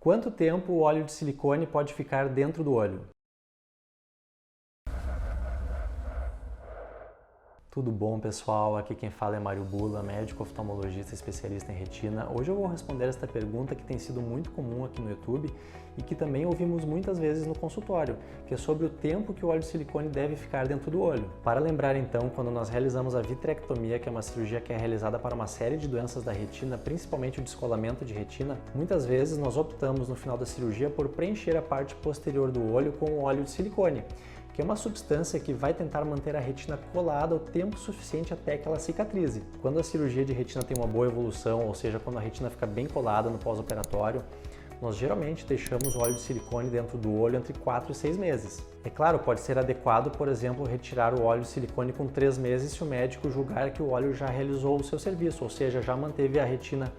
Quanto tempo o óleo de silicone pode ficar dentro do olho? Tudo bom, pessoal? Aqui quem fala é Mário Bula, médico oftalmologista especialista em retina. Hoje eu vou responder esta pergunta que tem sido muito comum aqui no YouTube e que também ouvimos muitas vezes no consultório, que é sobre o tempo que o óleo de silicone deve ficar dentro do olho. Para lembrar então, quando nós realizamos a vitrectomia, que é uma cirurgia que é realizada para uma série de doenças da retina, principalmente o descolamento de retina, muitas vezes nós optamos no final da cirurgia por preencher a parte posterior do olho com o óleo de silicone, que é uma substância que vai tentar manter a retina colada o tempo suficiente até que ela cicatrize. Quando a cirurgia de retina tem uma boa evolução, ou seja, quando a retina fica bem colada no pós-operatório, nós geralmente deixamos o óleo de silicone dentro do olho entre 4 e 6 meses. É claro, pode ser adequado, por exemplo, retirar o óleo de silicone com 3 meses se o médico julgar que o óleo já realizou o seu serviço, ou seja, já manteve a retina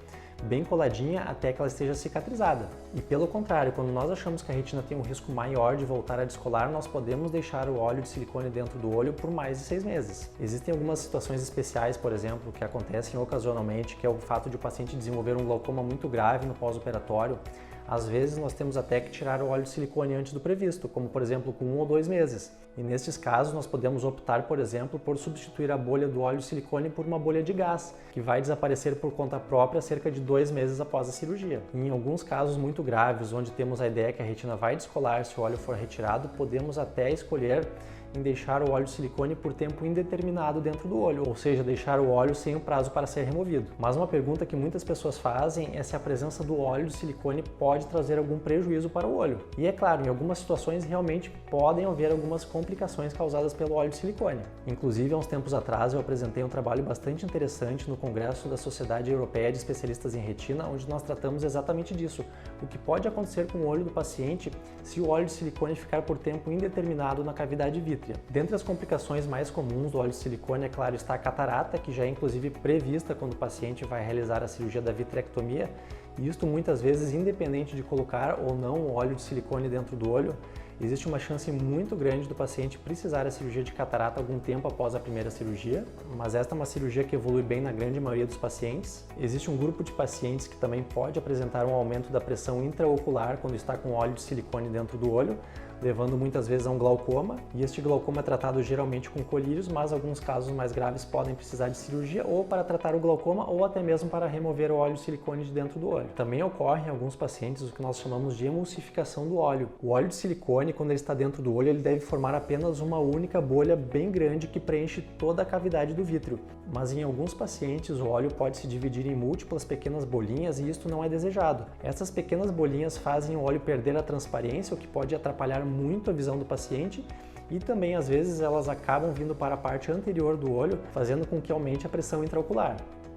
bem coladinha até que ela esteja cicatrizada. E pelo contrário, quando nós achamos que a retina tem um risco maior de voltar a descolar, nós podemos deixar o óleo de silicone dentro do olho por mais de 6 meses. Existem algumas situações especiais, por exemplo, que acontecem ocasionalmente, que é o fato de o paciente desenvolver um glaucoma muito grave no pós-operatório. Às vezes nós temos até que tirar o óleo de silicone antes do previsto, como por exemplo com 1 ou 2 meses. E nestes casos nós podemos optar, por exemplo, por substituir a bolha do óleo de silicone por uma bolha de gás, que vai desaparecer por conta própria cerca de 2 meses após a cirurgia. E em alguns casos muito graves, onde temos a ideia que a retina vai descolar se o óleo for retirado, podemos até escolher em deixar o óleo de silicone por tempo indeterminado dentro do olho, ou seja, deixar o óleo sem o prazo para ser removido. Mas uma pergunta que muitas pessoas fazem é se a presença do óleo de silicone pode trazer algum prejuízo para o olho. E é claro, em algumas situações realmente podem haver algumas complicações causadas pelo óleo de silicone. Inclusive, há uns tempos atrás eu apresentei um trabalho bastante interessante no Congresso da Sociedade Europeia de Especialistas em Retina, onde nós tratamos exatamente disso, o que pode acontecer com o olho do paciente se o óleo de silicone ficar por tempo indeterminado na cavidade vítrea. Dentre as complicações mais comuns do óleo de silicone, é claro, está a catarata, que já é inclusive prevista quando o paciente vai realizar a cirurgia da vitrectomia, e isto muitas vezes independente de colocar ou não o óleo de silicone dentro do olho, existe uma chance muito grande do paciente precisar da cirurgia de catarata algum tempo após a primeira cirurgia, mas esta é uma cirurgia que evolui bem na grande maioria dos pacientes. Existe um grupo de pacientes que também pode apresentar um aumento da pressão intraocular quando está com óleo de silicone dentro do olho, levando muitas vezes a um glaucoma, e este glaucoma é tratado geralmente com colírios, mas alguns casos mais graves podem precisar de cirurgia ou para tratar o glaucoma ou até mesmo para remover o óleo de silicone de dentro do olho. Também ocorre em alguns pacientes o que nós chamamos de emulsificação do óleo. O óleo de silicone, quando ele está dentro do olho, ele deve formar apenas uma única bolha bem grande que preenche toda a cavidade do vítreo. Mas em alguns pacientes o óleo pode se dividir em múltiplas pequenas bolinhas e isto não é desejado. Essas pequenas bolinhas fazem o óleo perder a transparência, o que pode atrapalhar muito a visão do paciente, e também às vezes elas acabam vindo para a parte anterior do olho, fazendo com que aumente a pressão intraocular.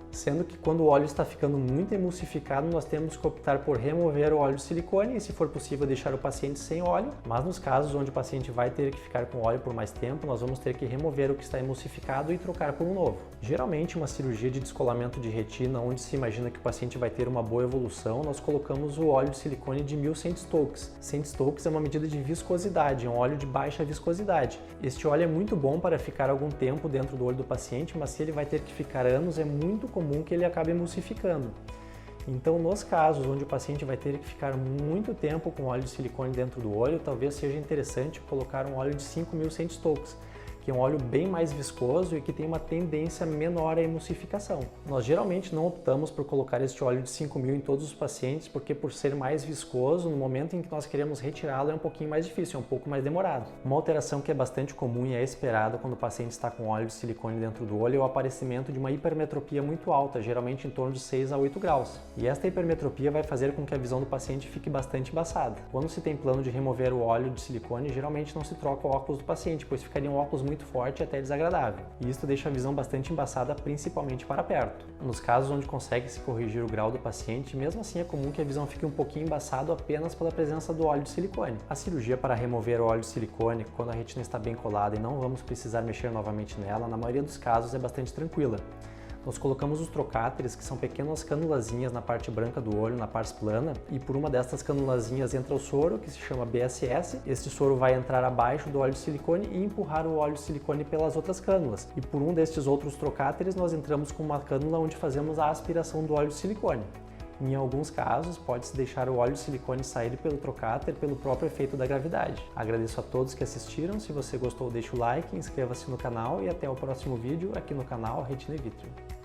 Sendo que quando o óleo está ficando muito emulsificado, nós temos que optar por remover o óleo de silicone e, se for possível, deixar o paciente sem óleo, mas nos casos onde o paciente vai ter que ficar com óleo por mais tempo, nós vamos ter que remover o que está emulsificado e trocar por um novo. Geralmente, uma cirurgia de descolamento de retina, onde se imagina que o paciente vai ter uma boa evolução, nós colocamos o óleo de silicone de 1000 centstokes. Centstokes é uma medida de viscosidade, é um óleo de baixa viscosidade. Este óleo é muito bom para ficar algum tempo dentro do olho do paciente, mas se ele vai ter que ficar anos, é muito comum que ele acabe emulsificando. Então, nos casos onde o paciente vai ter que ficar muito tempo com óleo de silicone dentro do olho, talvez seja interessante colocar um óleo de 5000 centstokes, que é um óleo bem mais viscoso e que tem uma tendência menor à emulsificação. Nós geralmente não optamos por colocar este óleo de 5000 em todos os pacientes, porque por ser mais viscoso, no momento em que nós queremos retirá-lo é um pouquinho mais difícil, é um pouco mais demorado. Uma alteração que é bastante comum e é esperada quando o paciente está com óleo de silicone dentro do olho é o aparecimento de uma hipermetropia muito alta, geralmente em torno de 6 a 8 graus. E esta hipermetropia vai fazer com que a visão do paciente fique bastante embaçada. Quando se tem plano de remover o óleo de silicone, geralmente não se troca o óculos do paciente, pois ficaria um óculos muito forte e até desagradável. E isso deixa a visão bastante embaçada, principalmente para perto. Nos casos onde consegue-se corrigir o grau do paciente, mesmo assim é comum que a visão fique um pouquinho embaçada apenas pela presença do óleo de silicone. A cirurgia para remover o óleo de silicone, quando a retina está bem colada e não vamos precisar mexer novamente nela, na maioria dos casos é bastante tranquila. Nós colocamos os trocáteres, que são pequenas canulazinhas na parte branca do olho, na pars plana, e por uma destas canulazinhas entra o soro, que se chama BSS. Este soro vai entrar abaixo do óleo de silicone e empurrar o óleo de silicone pelas outras cânulas. E por um destes outros trocáteres nós entramos com uma cânula onde fazemos a aspiração do óleo de silicone. Em alguns casos, pode-se deixar o óleo de silicone sair pelo trocáter pelo próprio efeito da gravidade. Agradeço a todos que assistiram, se você gostou deixe o like, inscreva-se no canal e até o próximo vídeo aqui no canal Retina e Vitrio.